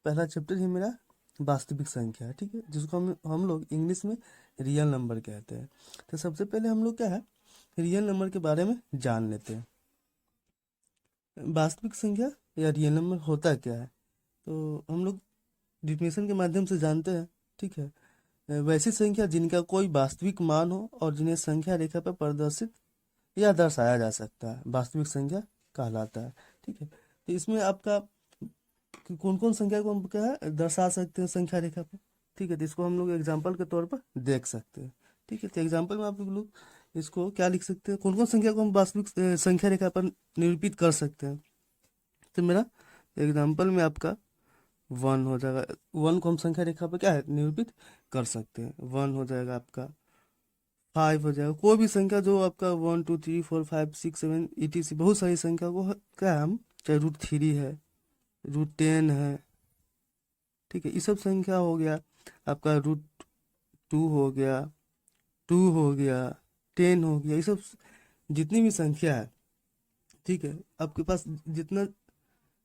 पहला चैप्टर ही मेरा वास्तविक संख्या है, ठीक है, जिसको हम लोग इंग्लिश में रियल नंबर कहते हैं। तो सबसे पहले हम लोग क्या है, रियल नंबर के बारे में जान लेते हैं। वास्तविक संख्या या रियल नंबर होता क्या है, तो हम लोग डिफिनेशन के माध्यम से जानते हैं, ठीक है। वैसी संख्या जिनका कोई वास्तविक मान हो और जिन्हें संख्या रेखा पर प्रदर्शित या दर्शाया जा सकता है, वास्तविक संख्या कहलाता है, ठीक है। तो इसमें आपका कौन कौन संख्या को हम क्या है दर्शा सकते हैं संख्या रेखा पर, ठीक है। तो इसको हम लोग एग्जाम्पल के तौर पर देख सकते हैं, ठीक है। तो एग्जाम्पल में आप लोग इसको क्या लिख सकते हैं, कौन कौन संख्या को हम वास्तविक संख्या रेखा पर निरूपित कर सकते हैं। तो मेरा एग्जाम्पल में आपका 1 हो जाएगा, 1 को हम संख्या रेखा पर क्या है निरूपित कर सकते हैं। 1 हो जाएगा आपका, 5 हो जाएगा, कोई भी संख्या जो आपका 1 2 3 4 5 6 7 etc बहुत सारी संख्या को क्या है हम, चाहे √3 है, √10 है, ठीक है, ये सब संख्या हो गया आपका, √2 हो गया, 2 हो गया, 10 हो गया, ये सब जितनी भी संख्या है, ठीक है, आपके पास जितना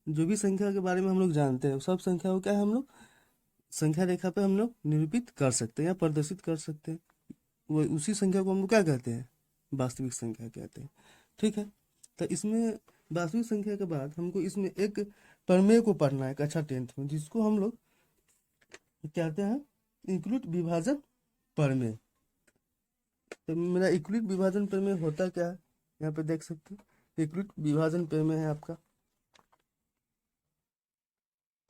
जो भी संख्या के बारे में हम लोग जानते हैं सब संख्या को क्या है हम लोग संख्या रेखा पे हम लोग निरूपित कर सकते हैं या प्रदर्शित कर सकते हैं। वो उसी संख्या को हम लोग क्या कहते हैं, वास्तविक संख्या कहते हैं, ठीक है। तो इसमें वास्तविक संख्या के बाद हमको इसमें एक प्रमेय को पढ़ना है कक्षा 10th में, जिसको हम लोग कहते हैं इक्वलिट विभाजन प्रमेय। तो मेरा इक्वलिट विभाजन प्रमेय होता क्या है, यहाँ पे देख सकते हैं, इक्वलिट विभाजन प्रमेय है आपका।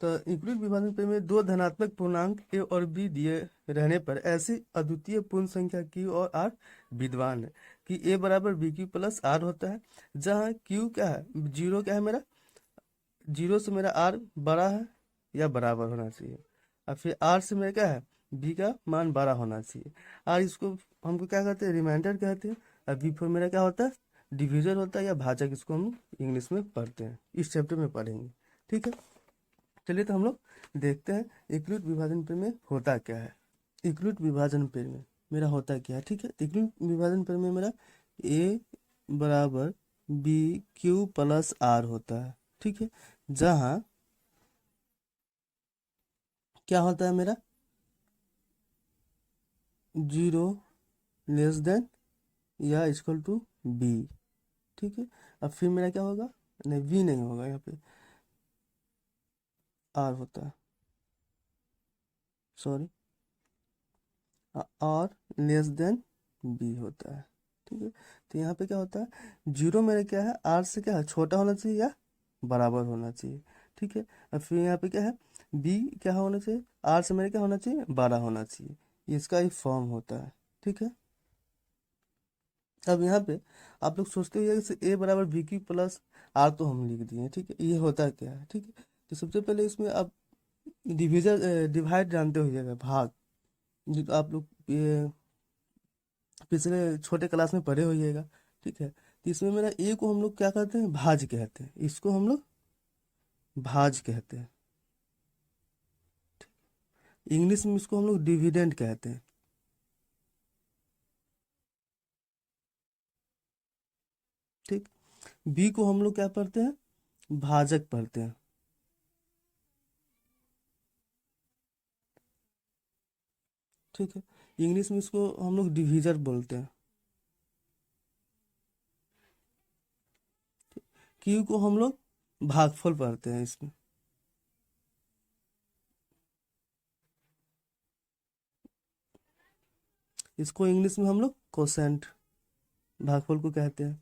तो इक्वलिट विभाजन प्रमेय में दो धनात्मक पूर्णांक ए और बी दिए रहने पर ऐसी अद्वितीय पूर्ण संख्या क्यू और आर विद्यमान है कि ए बराबर बी क्यू प्लस आर होता है, जहाँ क्यू क्या है, जीरो क्या है मेरा, जीरो से मेरा आर बड़ा है या बराबर होना चाहिए, और फिर आर से मेरा क्या है बी का मान बड़ा होना चाहिए। आर इसको हमको क्या कहते हैं, रिमाइंडर कहते हैं, और बी फोर मेरा क्या होता है, डिविजन होता है या भाजक, इसको हम इंग्लिश में पढ़ते हैं, इस चैप्टर में पढ़ेंगे, ठीक है। चलिए तो हम लोग देखते हैं इक्वलिट विभाजन प्रमेय होता क्या है। इक्वलिट विभाजन प्रमेय मेरा होता क्या है, ठीक है। इक्वलिट विभाजन प्रमेय मेरा ए बराबर बी क्यू प्लस आर होता है, ठीक है, जहाँ क्या होता है मेरा, जीरो लेस देन या इक्वल टू बी, ठीक है। अब फिर मेरा क्या होगा, नहीं बी नहीं होगा, यहाँ पे आर होता है, sorry, R less than B होता है, ठीक है। तो यहाँ पे क्या होता है, जीरो मेरे क्या है आर से क्या है छोटा होना चाहिए या बराबर होना चाहिए, ठीक है। और फिर यहाँ पे क्या है बी क्या होना चाहिए, आर से मेरे क्या होना चाहिए बड़ा होना चाहिए, इसका ही फॉर्म होता है, ठीक है। अब यहाँ पे आप लोग सोचते हो ए बराबर बी क्यू प्लस आर तो हम लिख दिए, ठीक है, ये होता क्या है, ठीक है। तो सबसे पहले इसमें आप डिवाइड जानते होइएगा, भाग, जो आप लोग ये पिछले छोटे क्लास में पढ़े होइएगा, ठीक है। तो इसमें मेरा ए को हम लोग क्या कहते हैं, भाज कहते हैं, इसको हम लोग भाज कहते हैं, इंग्लिश में इसको हम लोग डिविडेंड कहते हैं, ठीक। बी को हम लोग क्या पढ़ते हैं, भाजक पढ़ते हैं, ठीक है। इंग्लिश में इसको हम लोग डिविजर बोलते हैं। क्यू को हम लोग भागफल पढ़ते हैं इसमें, इसको इंग्लिश में हम लोग कोसेंट भागफल को कहते हैं।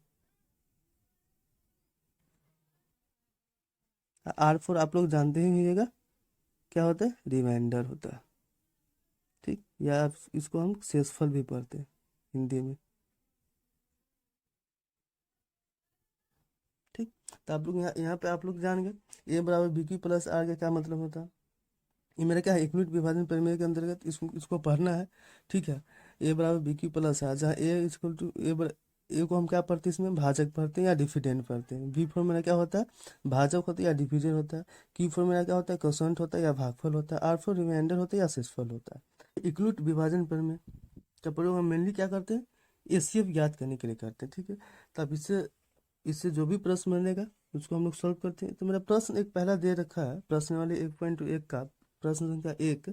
आर फोर आप लोग जानते ही होइएगा क्या होता है, रिमाइंडर होता है, ठीक, या इसको हम शेषफल भी पढ़ते हैं हिंदी में, ठीक। तो आप लोग यहाँ पे आप लोग जान गए ए बराबर बी क्यू प्लस आर का क्या मतलब होता है। ये मेरा क्या है इक्वलिट विभाजन प्रमेय के अंतर्गत इसको पढ़ना है, ठीक है। ए बराबर बी क्यू प्लस आर, जहाँ ए इक्वल टू ए को हम क्या पढ़ते हैं इसमें भाजक पढ़ते हैं या डिफिडेंट पढ़ते हैं। बी फॉर मेरा क्या होता है, भाजक होता है या डिविजन होता है। क्यू फॉर मेरा क्या होता है, क्वोशंट होता है या भागफल होता है। आर फॉर रिमाइंडर होता है या शेषफल होता है। इक्वलिट विभाजन प्रमेय का प्रयोग हम मेनली क्या करते हैं, एचसीएफ ज्ञात करने के लिए करते हैं, ठीक है। तब इससे इससे जो भी प्रश्न बनेगा उसको हम लोग सॉल्व करते हैं। तो मेरा प्रश्न एक पहला दे रखा है, प्रश्न वाले 1.1 का प्रश्न संख्या 1,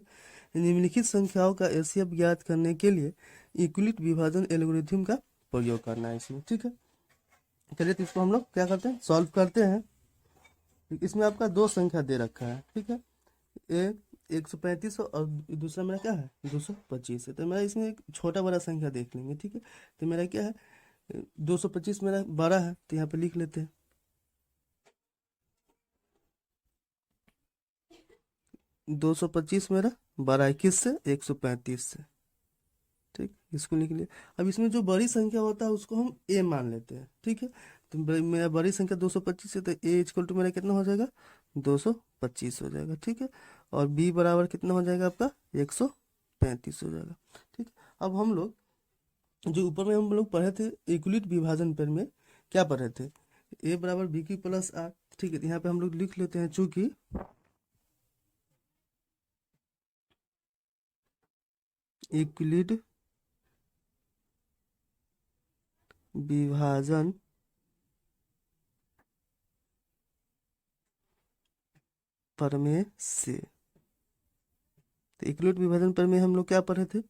निम्नलिखित संख्याओं का एचसीएफ ज्ञात करने के लिए यूक्लिड विभाजन एल्गोरिथ्म का प्रयोग करना है इसमें, ठीक है। चलिए तो इसको हम लोग क्या करते हैं, सॉल्व करते हैं। इसमें आपका दो संख्या दे रखा है, ठीक है। ए 135 और दूसरा मेरा क्या है 225 है। तो मेरा इसमें एक छोटा बड़ा संख्या देख लेंगे, ठीक है। तो मेरा क्या है 225 मेरा बड़ा है, तो यहाँ पे लिख लेते हैं 225 मेरा बड़ा है किससे 135 से, ठीक। इसको लिख लिया। अब इसमें जो बड़ी संख्या होता है उसको हम ए मान लेते हैं, ठीक है। तो मेरा बड़ी संख्या 225 है, तो ए इक्वल टू मेरा कितना हो जाएगा 225 हो जाएगा, ठीक है। और बी बराबर कितना हो जाएगा आपका 135 हो जाएगा, ठीक। अब हम लोग जो ऊपर में हम लोग पढ़े थे यूक्लिड विभाजन पर में क्या पढ़े थे, ए बराबर बी की प्लस आर, ठीक है। तो यहाँ पे हम लोग लिख लेते हैं चूंकि यूक्लिड विभाजन प्रमेय से, तो यूक्लिड विभाजन प्रमेय हम लोग क्या पढ़े थे,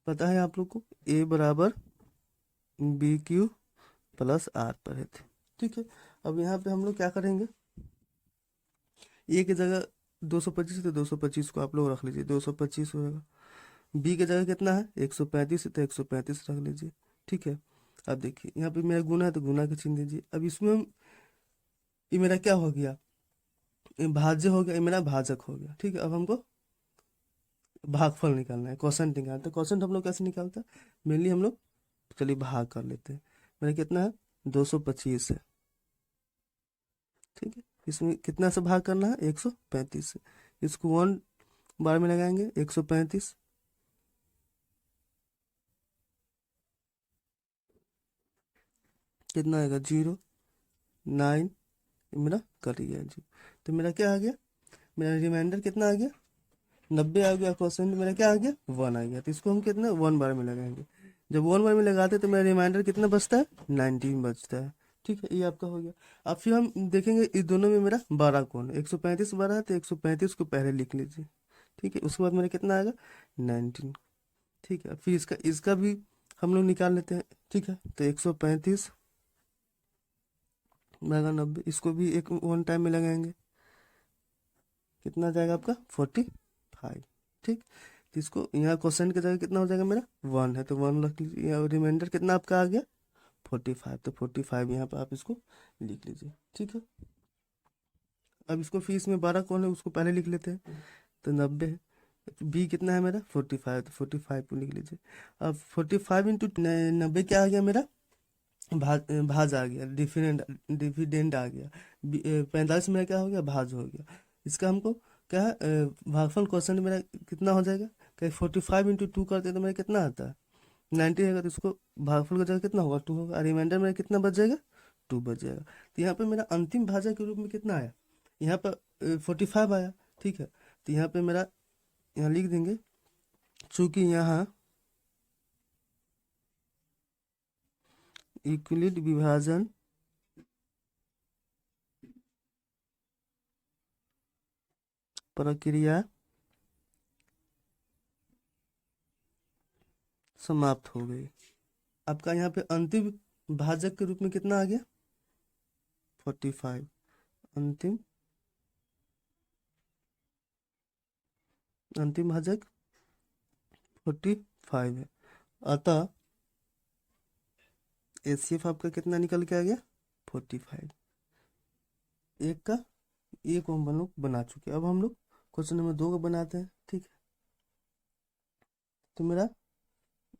पता है आप लोग को, ए बराबर बी क्यू प्लस आर पढ़े थे, ठीक है। अब यहाँ पे हम लोग क्या करेंगे, ए की जगह 225 तो 225 को आप लोग रख लीजिए, 225 होगा। बी की जगह कितना है 135 तो 135 रख लीजिए, ठीक है। अब देखिए यहाँ पे मेरा गुना है तो गुना का चिन्ह दीजिए। अब इसमें ये मेरा क्या हो गया, ये भाज्य हो गया, ये मेरा भाजक हो गया, ठीक है। अब हमको भागफल निकालना है, क्वोशंट निकालना है। तो क्वोशंट हम लोग कैसे निकालते हैं, मेनली हम लोग चलिए भाग कर लेते हैं। मेरा कितना है 225 है, ठीक है। इसमें कितना से भाग करना है 135 से, इसको 1 बार में लगाएंगे 135, कितना आएगा 0 9, मेरा कट गया जी। तो मेरा क्या आ गया, मेरा रिमाइंडर कितना आ गया 90 आ गया। क्वेश्चन मेरा क्या आ गया 1 आ गया। तो इसको हम कितना 1 बार में लगाएंगे, जब 1 बार में लगाते हैं तो मेरा रिमाइंडर कितना बचता है 19 बचता है, ठीक है। ये आपका हो गया। अब फिर हम देखेंगे इस दोनों में मेरा 12 कौन है, 135 12 है तो 135 को पहले लिख लीजिए, ठीक है। उसके बाद मेरा कितना आएगा 19, ठीक है। फिर इसका इसका भी हम लोग निकाल लेते हैं, ठीक है। तो 135 भागा 90, इसको भी एक 1 टाइम में लगाएंगे, कितना आ जाएगा आपका 45, ठीक। तो इसको यहाँ क्वेश्चन की जगह कितना हो जाएगा मेरा 1 है तो 1 रख लीजिए, और रिमाइंडर कितना आपका आ गया 45, तो 45 यहाँ पे आप इसको लिख लीजिए, ठीक है। अब इसको फिर इसमें 12 कौन है उसको पहले लिख लेते हैं, तो 90 है। बी कितना है मेरा 45, तो 45 को लिख लीजिए। अब 45 इंटू 90 क्या आ गया मेरा भाज आ गया, डिविडेंड आ गया। 45 मेरा क्या हो गया भाज हो गया। इसका हमको क्या है भागफल क्वेश्चन मेरा कितना हो जाएगा, कहीं 45 इंटू 2 करते हैं तो मेरा कितना आता है 90 है, तो इसको भागफल का जगह कितना होगा 2 होगा, रिमाइंडर मेरा कितना बच जाएगा 2 बच जाएगा। तो यहाँ पे मेरा अंतिम भाजक के रूप में कितना आया, यहाँ पर 45 आया, ठीक है। तो यहाँ पे मेरा यहाँ लिख देंगे, चूंकि यहाँ यूक्लिड विभाजन प्रक्रिया समाप्त हो गई। आपका यहाँ पे अंतिम भाजक के रूप में कितना आ गया 45, अंतिम अंतिम भाजक 45 है। अतः एचसीएफ आपका कितना निकल के आ गया 45, एक का एक हम लोग बना चुके। अब हम लोग क्वेश्चन नंबर 2 का बनाते हैं, ठीक है। तो मेरा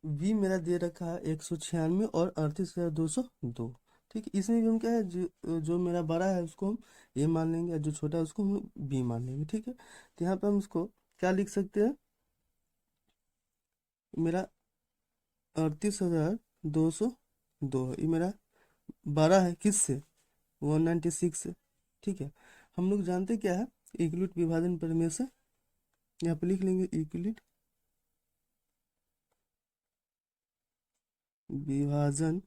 वी मेरा दे रखा है 196 और 38,202, ठीक है। इसमें भी हम क्या है जो मेरा बड़ा है उसको हम ए मान लेंगे और जो छोटा है उसको हम बी मान लेंगे, ठीक है। तो यहाँ पे हम इसको क्या लिख सकते हैं, मेरा 38,202 है, ये मेरा बड़ा है किससे 196 से, ठीक है। हम लोग जानते क्या है यूक्लिड विभाजन प्रमेय से, यहाँ पे लिख लेंगे यूक्लिड विभाजन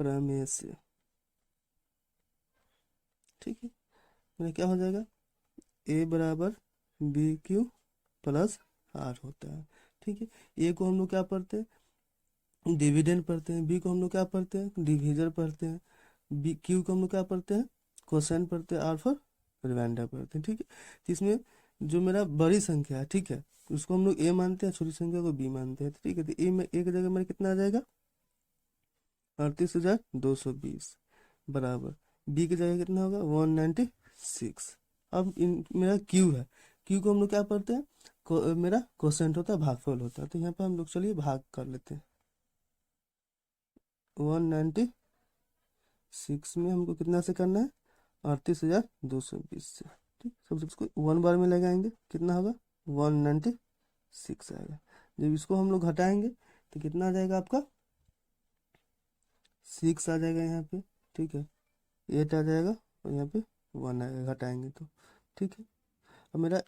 प्रमेय से। ठीक है, मेरा क्या हो जाएगा, ए बराबर बी क्यू प्लस आर होता है। ठीक है, ए को हम लोग क्या पढ़ते हैं, डिविडेंड पढ़ते हैं, बी को हम लोग क्या पढ़ते हैं, डिविजर पढ़ते हैं, बी क्यू को हम लोग क्या पढ़ते हैं, कोसेंट पढ़ते हैं, आर फॉर रिमाइंडर पढ़ते हैं। ठीक है, तो इसमें जो मेरा बड़ी संख्या है, ठीक है, उसको हम लोग ए मानते हैं, छोटी संख्या को बी मानते हैं। ठीक है, तो ए में एक जगह मेरा कितना आ जाएगा, 38,220 बराबर बी की जगह कितना होगा, 196। अब मेरा क्यू है, क्यू को हम लोग क्या पढ़ते हैं, मेरा कोसेंट होता है, भागफल होता है। तो यहाँ पे हम लोग चलिए भाग कर लेते हैं। 196 में हमको कितना से करना है, 38,220 से। ठीक, सबसे इसको 1 बार में लगाएंगे, कितना होगा, 196 आएगा। जब इसको हम लोग घटाएंगे तो कितना आ जाएगा आपका, 6 आ जाएगा यहाँ पे। ठीक है, 8 आ जाएगा और यहाँ पे 1 आएगा घटाएंगे तो। ठीक है, अब मेरा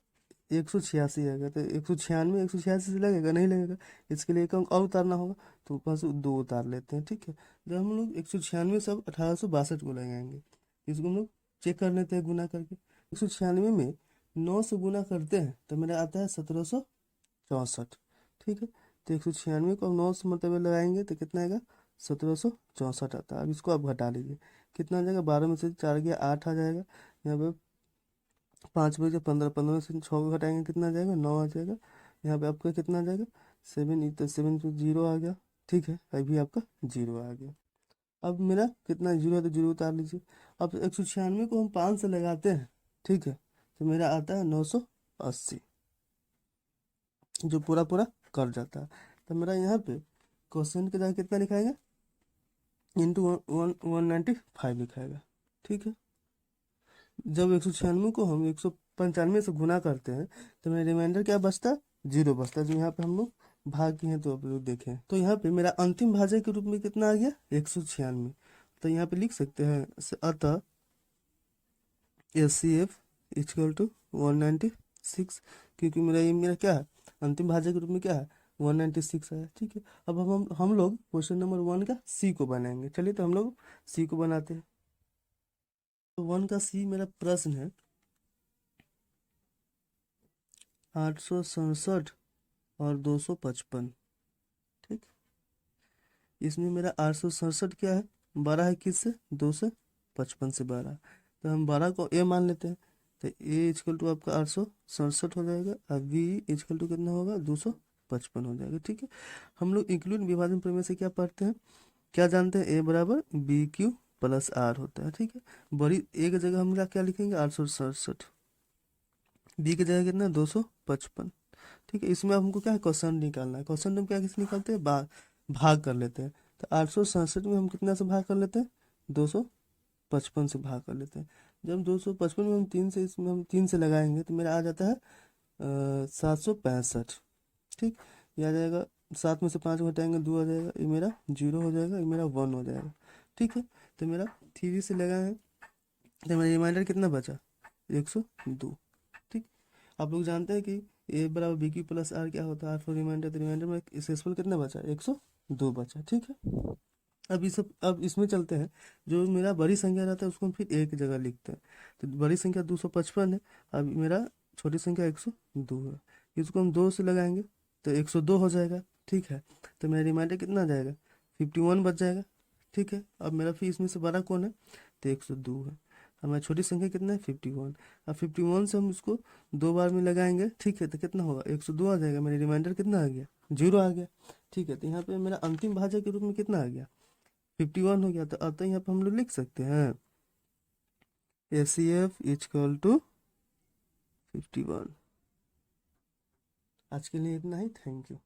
186 आएगा, तो 196 186 से लगेगा, नहीं लगेगा, इसके लिए एक अंक और उतारना होगा, तो ऊपर से 2 उतार लेते हैं। ठीक है, जब हम लोग 196 सब 1862 को लगाएंगे, इसको हम लोग चेक कर लेते हैं गुना करके। 196 में 9 से गुना करते हैं तो मेरा आता है 1764। ठीक है, तो 196 को 9 से मतलब लगाएंगे तो कितना आएगा, 1764 आता है। अब इसको आप घटा लीजिए, कितना आ जाएगा, 12 में से 4 गया 8 आ जाएगा, यहाँ पे 5 बजे 15, 15 से 6 को घटाएंगे कितना आ जाएगा, 9 आ जाएगा। यहाँ पे आपका कितना आ जाएगा, 7, तो 7 पे 0 आ गया। ठीक है, अभी आपका 0 आ गया। अब मेरा कितना 0 है तो 0 उतार लीजिए। अब 196 को हम 5 से लगाते हैं, ठीक है, तो मेरा आता है 980, जो पूरा पूरा कर जाता है। तो मेरा यहाँ पे क्वेश्चन के जगह कितना लिखाएगा, इंटू 195 लिखाएगा। ठीक है, जब 196 को हम 195 से गुना करते हैं तो मेरा रिमाइंडर क्या बचता है, 0 बचता है, जो यहाँ पे हम लोग भाग किए हैं तो आप लोग देखें। तो यहाँ पे मेरा अंतिम भाज्य के रूप में कितना आ गया, 196। तो यहाँ पे लिख सकते हैं, अतः HCF इक्वल टू 196, क्योंकि मेरा क्या है, अंतिम भाज्य के रूप में क्या है, 196 है। ठीक है, अब हम लोग क्वेश्चन नंबर 1 का सी को बनाएंगे। चलिए तो हम लोग सी को बनाते हैं। तो 1 का सी मेरा प्रश्न है, 867 और 255। ठीक, इसमें मेरा 867 क्या है, 12 है, किस से, 2 से, 55 से 12, तो हम 12 को ए मान लेते हैं। तो ए इजकल टू आपका 867 हो जाएगा, और बी इजकल टू कितना होगा, 255 हो जाएगा। ठीक है, हम लोग इंक्लूड विभाजन प्रमेय से क्या पढ़ते हैं, क्या जानते हैं, ए बराबर बी क्यू प्लस आर होता है। ठीक है, बड़ी ए की जगह हम क्या लिखेंगे, 867, बी की जगह कितना, 255। ठीक है, इसमें हमको क्या है, क्वेश्चन निकालना है। क्वेश्चन हम क्या किस निकालते हैं, भाग कर लेते हैं। तो 867 में हम कितना से भाग कर लेते हैं, 255 से भाग कर लेते हैं। जब 255 में हम 3 से, इसमें हम 3 से लगाएंगे तो मेरा आ जाता है 765। ठीक, ये आ जाएगा, 7 में से 5 घटाएंगे 2 आ जाएगा, ये मेरा 0 हो जाएगा, ये मेरा 1 हो जाएगा। ठीक है, तो मेरा 3 से लगाए हैं तो मेरा रिमाइंडर कितना बचा, 102। ठीक, आप लोग जानते हैं कि ए बराबर बी क्यू प्लस आर क्या होता है, आर फॉर रिमाइंडर, तो रिमाइंडर में सक्सेसफुल कितना बचा, 102 बचा। ठीक है, अब इसमें चलते हैं, जो मेरा बड़ी संख्या रहता है उसको हम फिर एक की जगह लिखते हैं। तो बड़ी संख्या 255 है, अब मेरा छोटी संख्या 102 है, इसको हम 2 से लगाएंगे तो 102 हो जाएगा। ठीक है, तो मेरा रिमाइंडर कितना आ जाएगा, 51 बच जाएगा। ठीक है, अब मेरा फिर इसमें से बड़ा कौन है, तो 102 है। हमारी छोटी संख्या कितना है, 51। अब 51 से हम इसको 2 बार में लगाएंगे, ठीक है, तो कितना होगा, 102 आ जाएगा। मेरा रिमाइंडर कितना आ गया, 0 आ गया। ठीक है, तो यहाँ पे मेरा अंतिम भाज्य के रूप में कितना आ गया, 51 हो गया। तो अतः यहाँ पे हम लोग लिख सकते हैं HCF इक्वल टू 51। आज के लिए इतना ही, थैंक यू।